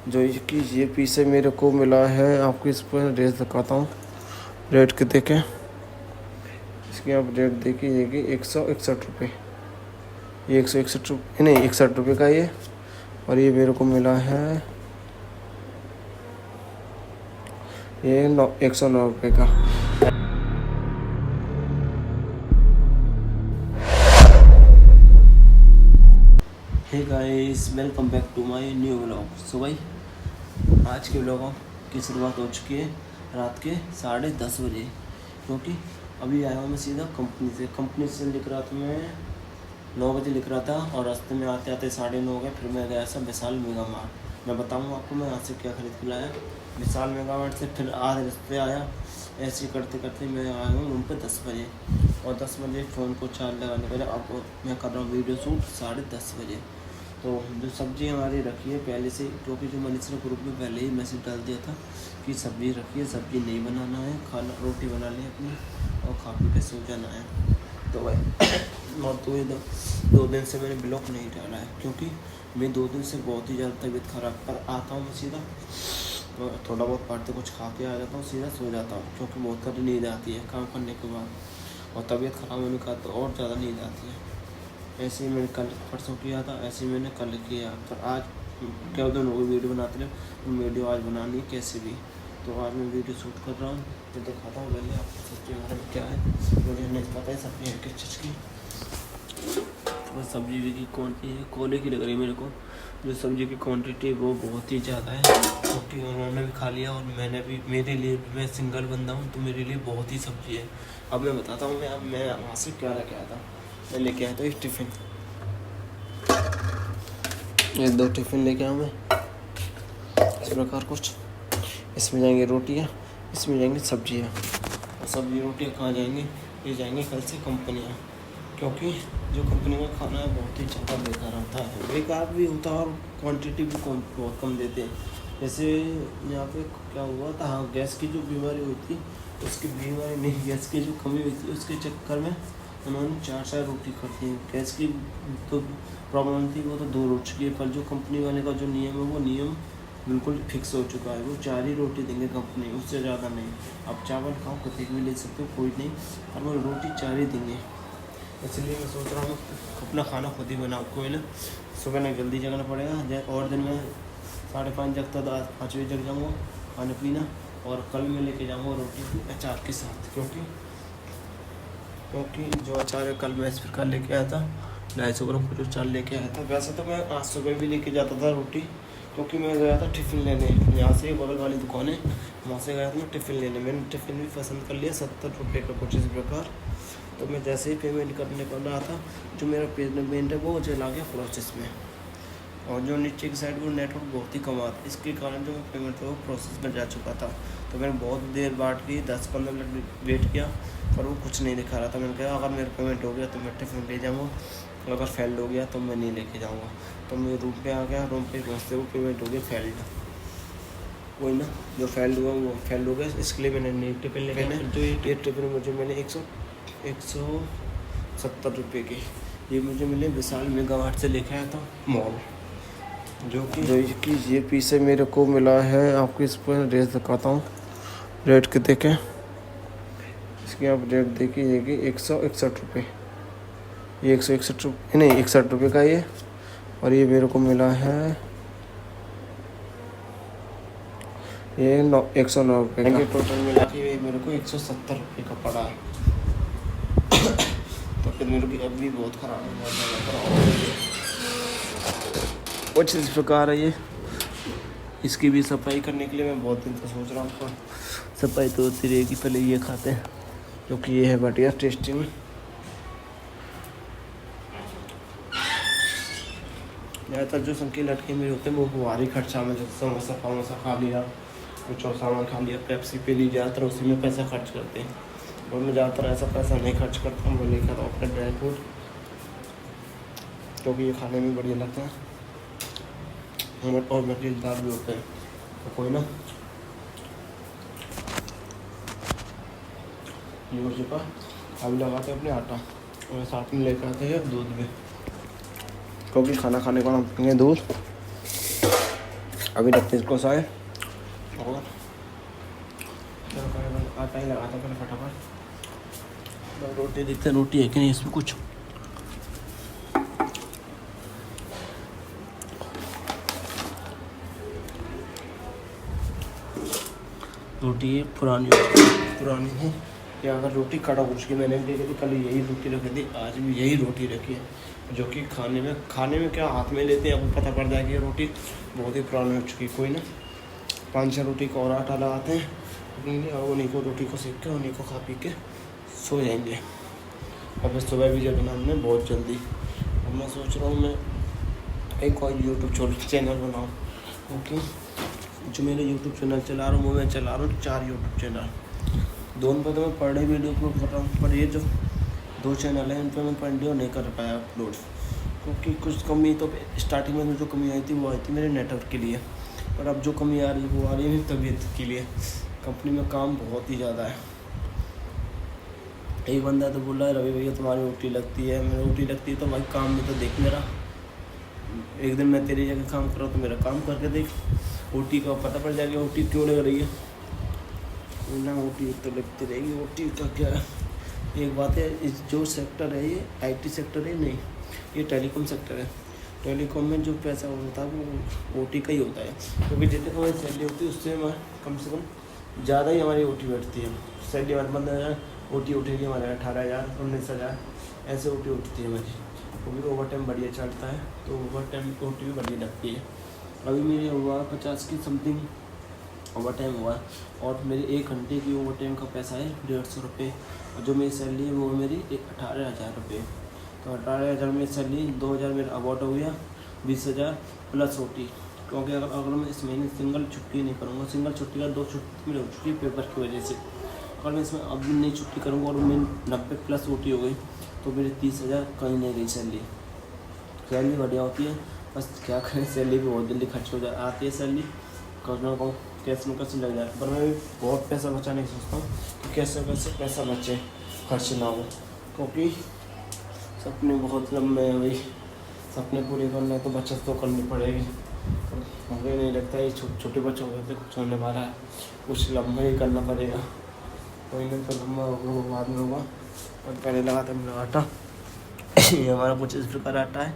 जो कि ये पीछे मेरे को मिला है, आपको इस पर रेट दिखाता हूँ। रेट के देखें, इसकी आप रेट देखिए, ये कि 161 रुपये, ये 161 रुपये नहीं 61 रुपये का ये। और ये मेरे को मिला है ये 109 रुपये का। Hey guys, welcome back to my new vlog. So भाई, आज के व्लॉग की शुरुआत हो चुकी है रात के 10:30 बजे, क्योंकि अभी आया हूँ मैं सीधा कंपनी से लिख रहा था मैं 9 बजे लिख रहा था, और रास्ते में आते आते 9:30 हो गए। फिर मैं गया था विशाल मेगा मार्ट। मैं बताऊँगा आपको मैं यहाँ से क्या खरीद के लाया। विशाल मेगा मार्ट से फिर आधे रास्ते आया, ऐसे करते करते मैं आया हूँ रूम पे 10 बजे। और 10 बजे फ़ोन को चार्ज लगाने के बाद अब मैं कर रहा हूँ वीडियो शूट 10:30 बजे। तो जो सब्ज़ी हमारी रखी है पहले से, क्योंकि जो मनीष ने ग्रुप में पहले ही मैसेज डाल दिया था कि सब्ज़ी रखी है, सब्ज़ी नहीं बनाना है, खाना रोटी बना ली अपनी और खा पी के सो जाना है। तो भाई और तो ये 2 दिन से मैंने ब्लॉग नहीं डाला है, क्योंकि मैं 2 दिन से बहुत ही ज़्यादा तबीयत ख़राब पर आता हूँ। मैं सीधा थोड़ा बहुत पढ़ते कुछ खा के आ जाता हूँ, सीधा सो जाता हूँ, क्योंकि बहुत सारी नींद आती है काम करने के बाद, और तबीयत ख़राब होने का तो और ज़्यादा नींद आती है। ऐसे ही मैंने कल परसों किया था, ऐसे ही मैंने कल किया। पर आज क्या दिन हो गए वीडियो बनाते रहे, वीडियो आज बनानी कैसे भी। तो आज मैं वीडियो शूट कर रहा हूँ, तो दिखाता हूँ पहले आपको सब्ज़ी हमारे में क्या है। मुझे नहीं पता है सब्ज़ी है किस चीज़ की। तो सब्ज़ी की क्वान्टिटी है कोले की लग रही है मेरे को। जो सब्ज़ी की क्वान्टिटी वो बहुत ही ज़्यादा है, क्योंकि उन्होंने भी खा लिया और मैंने भी, मेरे लिए मैं सिंगल बंदा हूँ तो मेरे लिए बहुत ही सब्ज़ी है। अब मैं बताता हूँ मैं वहाँ से क्या लेके आया था। मैं लेके आया था इस टिफ़िन, ये 2 टिफ़िन लेके आया मैं इस प्रकार कुछ। इसमें जाएंगी रोटियाँ, इसमें जाएंगी सब्जियाँ। और सब्जी रोटियाँ कहाँ जाएंगी, ये जाएंगी कल से कंपनियाँ, क्योंकि जो कंपनी का खाना है बहुत ही ज़्यादा बेकार होता है। बेकार भी होता है और क्वांटिटी भी बहुत कम देते हैं। जैसे यहाँ पे क्या हुआ था, हाँ, गैस की जो बीमारी हुई थी, उसकी बीमारी नहीं, गैस की जो कमी हुई थी उसके चक्कर में उन्होंने 4 रोटी कर दी। गैस की तो प्रॉब्लम थी, वो तो दूर हो चुकी है, पर जो कंपनी वाले का जो नियम है वो नियम बिल्कुल फिक्स हो चुका है। वो 4 ही रोटी देंगे कंपनी, उससे ज़्यादा नहीं। आप चावल खाओ, कभी भी ले सकते हो, कोई नहीं, पर वो रोटी 4 ही देंगे। इसलिए मैं सोच रहा हूँ अपना खाना खुद ही बनाओ। कोई ना, सुबह ना जल्दी जगना पड़ेगा, और दिन में 5:30 जगता था, 5 बजे जग जाऊँगा खाना पीना। और कल मैं लेके जाऊँगा रोटी अचार के साथ, क्योंकि जो अचार है कल मैं इस प्रकार लेके आया था, 250 ग्राम कुछ अचार लेके आया था। वैसे तो मैं आज सुबह भी लेके जाता था रोटी, क्योंकि मैं गया था टिफ़िन लेने। यहाँ से बगल वाली दुकान है, वहाँ से गया था मैं टिफ़िन लेने। मैंने टिफ़िन भी पसंद कर लिया 70 रुपये का कुछ इस प्रकार। तो मैं जैसे ही पेमेंट करने को रहा था, जो मेरा पेमेंट है वो चला गया प्रोसेस में, और जो नीचे की साइड वो नेटवर्क बहुत ही कम आता, इसके कारण जो पेमेंट था वो प्रोसेस में जा चुका था। तो मैंने बहुत देर बाट की, 10-15 मिनट वेट किया, पर वो कुछ नहीं दिखा रहा था। मैंने कहा अगर मेरा पेमेंट हो गया तो मैं टिफ़िन ले जाऊँगा, अगर फेल्ड हो गया तो मैं नहीं लेके जाऊँगा। तो मैं रूम पे आ गया, रूम पे पहुँचते वो पेमेंट हो गया फेल्ड। वही ना, जो फेल्ड हुआ वो फेल्ड हो गया, इसके लिए मैंने नई टिफ़िन लेके आया। जो ये टिफ़िन मुझे मैंने 170 रुपये की ये मुझे मिले विशाल मेगा मार्ट से लेके आया था मॉल। जो कि ये पीछे मेरे को मिला है, आपको इस पर रेट दिखाता हूँ। रेट के देखें, इसकी आप रेट देखिए, ये कि 161 रुपये, ये 161 रुपये नहीं 61 रुपये का ये। और ये मेरे को मिला है ये 109 रुपये का। टोटल मिला के ये मेरे को 170 रुपये का पड़ा है। तो फिर मेरे को अब भी बहुत ख़राब है, बहुत ज़्यादा कुछ इस प्रकार है ये। इसकी भी सफाई करने के लिए मैं बहुत दिन से सोच रहा हूँ, पर सफाई तो होती रहेगी। पहले ये खाते हैं, क्योंकि ये है बढ़िया टेस्टी में। ज़्यादातर जो संख्या लटके मेरे होते हैं वो भारी खर्चा में, जैसे समोसा खा लिया, कुछ और सामान खा लिया, पेप्सी पी ली, ज़्यादातर उसी में पैसा खर्च करते हैं। और मैं ज़्यादातर ऐसा पैसा नहीं खर्च करता हूँ। मैं लेकर आता हूँ अपने ड्राई फ्रूट, क्योंकि ये खाने में बढ़िया लगता है और मज़ेदार भी होते हैं। तो कोई ना, ये हो चुका। अभी लगाते हैं अपने आटा, और साथ में लेकर आते हैं दूध भी, क्योंकि खाना खाने को हम पिएंगे दूध। अभी रखते इसको साए और आटा ही लगाता पहले फटाफट। रोटी देखते हैं रोटी है कि नहीं इसमें कुछ। रोटी ये पुरानी है या अगर रोटी कड़ा कुछ की मैंने देखी थी, कल यही रोटी रखी थी, आज भी यही रोटी रखी है, जो कि खाने में क्या हाथ में लेते हैं आपको पता पड़ जाएगी। ये रोटी बहुत ही पुरानी हो चुकी है। कोई ना 5-6 रोटी का और आटा लगाते हैं और उन्हीं को रोटी को सेक के उन्हीं को खा पी के सो जाएंगे। अब सुबह भी जगना हमने बहुत जल्दी। अब मैं सोच रहा हूँ मैं एक और यूट्यूब चैनल बनाऊँ, क्योंकि जो मेरे यूट्यूब चैनल चला रहा हूँ वो मैं चला रहा हूँ 4 यूट्यूब चैनल। दोनों पर तो मैं पर डे वीडियो अपलोड कर रहा हूँ, पर ये जो 2 चैनल हैं उन पर मैं पर डे नहीं कर पाया अपलोड, क्योंकि कुछ कमी तो स्टार्टिंग में जो कमी आई थी वो आई थी मेरे नेटवर्क के लिए, और अब जो कमी आ रही है वो आ रही है मेरी तबीयत के लिए। कंपनी में काम बहुत ही ज़्यादा है। एक बंदा तो बोल रहा है रवि भैया तुम्हारी रोटी लगती है, मेरी रोटी लगती है तो भाई काम में तो देख मेरा। एक दिन मैं तेरी जगह काम कर रहा हूँ तो मेरा काम करके देख, ओटी का पता पड़ जाएगा ओटी क्यों लग रही है ना। ओटी तो लगती रहेगी, ओटी का क्या है। एक बात है, इस जो सेक्टर है ये आईटी सेक्टर है नहीं, ये टेलीकॉम सेक्टर है। टेलीकॉम में जो पैसा होता है वो ओटी का ही होता है, क्योंकि जितने हमारी सैलरी होती है उससे कम से कम ज़्यादा ही हमारी ओटी बैठती है। सैलरी हमारे 15,000 ओटी उठेगी, हमारे 18,000 19,000 ऐसे ओटी उठती है हमारी, क्योंकि ओवर टाइम बढ़िया चलता है तो ओवर टाइम ओटी भी बढ़िया लगती है। अभी मेरी हुआ 50 की समथिंग ओवर टाइम हुआ, और मेरी 1 घंटे की ओवर टाइम का पैसा है 150 रुपये, और जो मेरी सैलरी है वो मेरी 18,000 रुपये। तो 18,000 में सैलरी 2,000 मेरा अबाउट हो गया, 20,000 प्लस ओटी। क्योंकि अगर मैं इस महीने सिंगल छुट्टी नहीं करूँगा, सिंगल छुट्टी का 2 छुट्टी मेरी हो चुकी है पेपर की वजह से, अगर मैं इसमें अभी नहीं छुट्टी करूँगा और मैं 90 प्लस ओटी हो गई तो मेरी 30,000 कहीं नहीं गई सैलरी। सैलरी बढ़िया होती है, बस क्या करें सैलरी भी बहुत जल्दी खर्च हो आती है सैलरी, कहना कहूँ कैसे में कैसे लग जाए। पर मैं भी बहुत पैसा बचाने की सोचता हूँ कि कैसे पैसा बचे, खर्च ना हो, क्योंकि सपने बहुत लंबे हैं भाई, सपने पूरे करने तो बचत तो करनी पड़ेगी। मुझे नहीं लगता ये छोटे बच्चों को कुछ होने वाला है, कुछ लंबा ही करना पड़ेगा। कोई नहीं तो लंबा होगा बाद में होगा। और पहले लगाते हैं आटा ये हमारा कुछ इस प्रकार आटा है,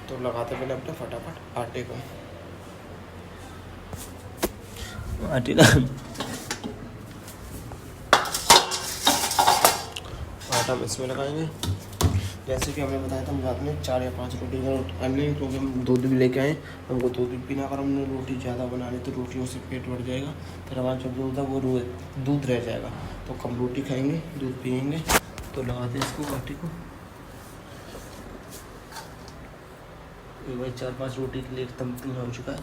तो लगाते पहले अपने फटाफट आटे को आटा में इसमें लगाएंगे। जैसे कि हमने बताया था हम रात में 4 या 5 रोटी का नहीं, क्योंकि हम दूध भी लेके आए, हमको दूध भी पीना। अगर हमने रोटी ज़्यादा बना ली तो रोटियों से पेट बढ़ जाएगा, फिर हमारा जो दूध है वो दूध रह जाएगा, तो कम रोटी खाएंगे दूध पियेंगे। तो लगाते हैं इसको आटे को, भाई 4-5 रोटी के लिए एकदम हो चुका है,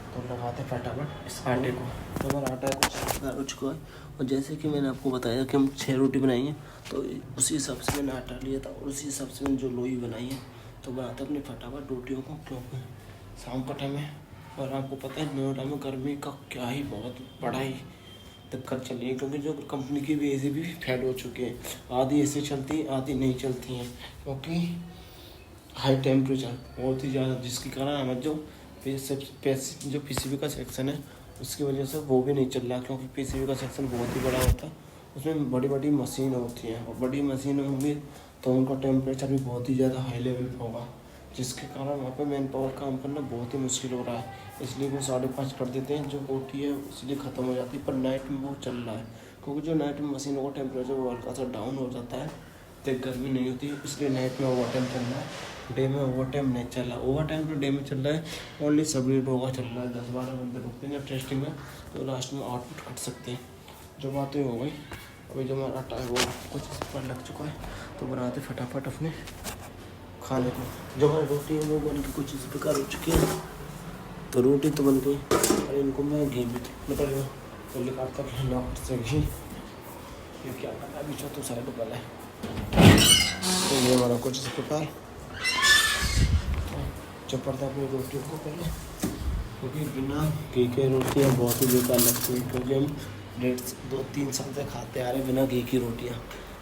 तो लगाते फटाफट इस आटे को। तो हमारा आटा कुछ हो चुका है, और जैसे कि मैंने आपको बताया कि हम 6 रोटी बनाएंगे, तो उसी हिसाब से मैंने आटा लिया था और उसी हिसाब से मैंने जो लोई बनाई है तो बनाते अपने फटाफट रोटियों को, क्योंकि शाम का टाइम है और आपको पता है नोएडा में गर्मी का क्या ही बहुत बड़ा ही दिक्कत चल रही है, क्योंकि जो कंपनी की भी एसी भी फेल हो चुकी है। आधी एसी चलती है, आधी नहीं चलती हैं, क्योंकि हाई टेम्परेचर बहुत ही ज़्यादा, जिसके कारण हमारे जो पीसीबी का सेक्शन है उसकी वजह से वो भी नहीं चल रहा, क्योंकि पीसीबी का सेक्शन बहुत ही बड़ा होता है, उसमें बड़ी बड़ी मशीन होती हैं, और बड़ी मशीन होंगी तो उनका टेम्परेचर भी बहुत ही ज़्यादा हाई लेवल पर होगा, जिसके कारण वहाँ पे मैन पावर काम करना बहुत ही मुश्किल हो रहा है। इसलिए वो 5:30 कर देते हैं, जो ओटी है इसलिए ख़त्म हो जाती है। पर नाइट में वो चल रहा है, क्योंकि जो नाइट में मशीनों का टेम्परेचर वो हल्का सा डाउन हो जाता है तो गर्मी नहीं होती, इसलिए नाइट में ओवर टाइम चल रहा है। डे में ओवर टाइम नहीं चल रहा, ओवर टाइम तो डे में चल रहा है, ओनली सबमिट होगा चल रहा है। 10-12 घंटे रुकते हैं जब टेस्टिंग में, तो लास्ट में आउटपुट कट सकते हैं। जो बातें हो गई, अभी जो हमारा आटा है वो कुछ इस पर लग चुका है, तो बनाते फटाफट अपने खाने को। जो हमारी रोटी है वो बन के कुछ इस प्रकार हो चुकी है, तो रोटी तो बन गई, और इनको मैं घी भी पड़ेगा तो निकालता ना से घी, ये क्या करना अभी तो साइड वाला है। तो ये हमारा कुछ इस प्रकार चपड़ता अपनी रोटियों को पहले, क्योंकि बिना घी के रोटियाँ बहुत ही बेकार लगती हैं, क्योंकि हम 2-3 साल से खाते आ रहे हैं बिना घी की रोटियाँ।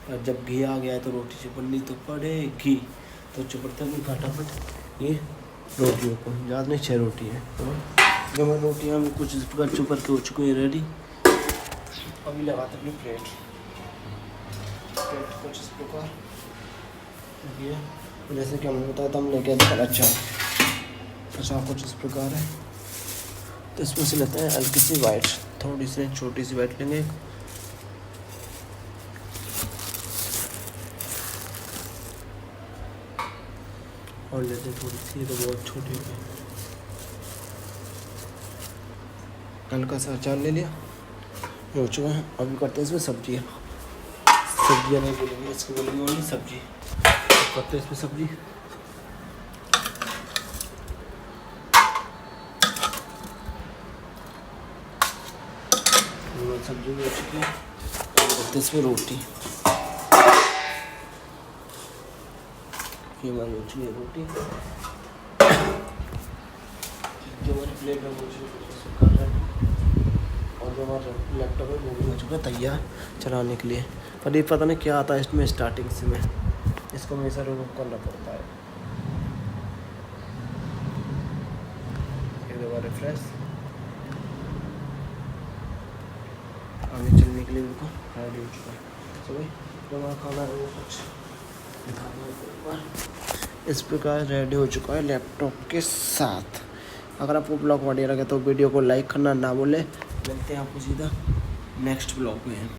और जब घी आ गया है तो रोटी चिपड़नी तो पड़ेगी, तो चिपड़ते भी फटाफट ये रोटियों को। याद नहीं 6 रोटी है, तो जो मैं रोटियाँ में कुछ इस प्रकार चुपर के हो चुकी हैं रेडी। अभी लगाते अपनी प्लेट कुछ इस प्रकार ये जैसे कि हमने बताया था, हम लेके आए अच्छा कुछ इस प्रकार है। तो इसमें से लेते हैं हल्की सी वाइट, थोड़ी सी छोटी सी वाइट लेंगे और लेते हैं थोड़ी सी, तो बहुत छोटी हो गई। हल्का सा अचार ले लिया, हो चुका है। अभी करते हैं इसमें सब्जियाँ नहीं बोलेंगे, इसको बोलेंगे ओनली सब्जी। करते हैं इसमें सब्जी। सब्जी भी हो चुकी है, करते हैं इसमें रोटी। ये हमारी हो चुकी है रोटी, जो हमारी प्लेट में हो चुकी है और जो हमारा लैपटॉप है वो भी हो चुका है तैयार चलाने के लिए। पर ये पता नहीं क्या आता है इसमें स्टार्टिंग से, में इसको हमेशा रिमूव करना पड़ता है। एक बार रिफ्रेश, आगे चलने के लिए उनको रेडी हो चुका है। तो भाई जो हमारा खाना है वो कुछ इस प्रकार रेडी हो चुका है लैपटॉप के साथ। अगर आपको ब्लॉग बढ़िया लगे तो वीडियो को लाइक करना ना भूलें। मिलते हैं आपको सीधा नेक्स्ट ब्लॉग में।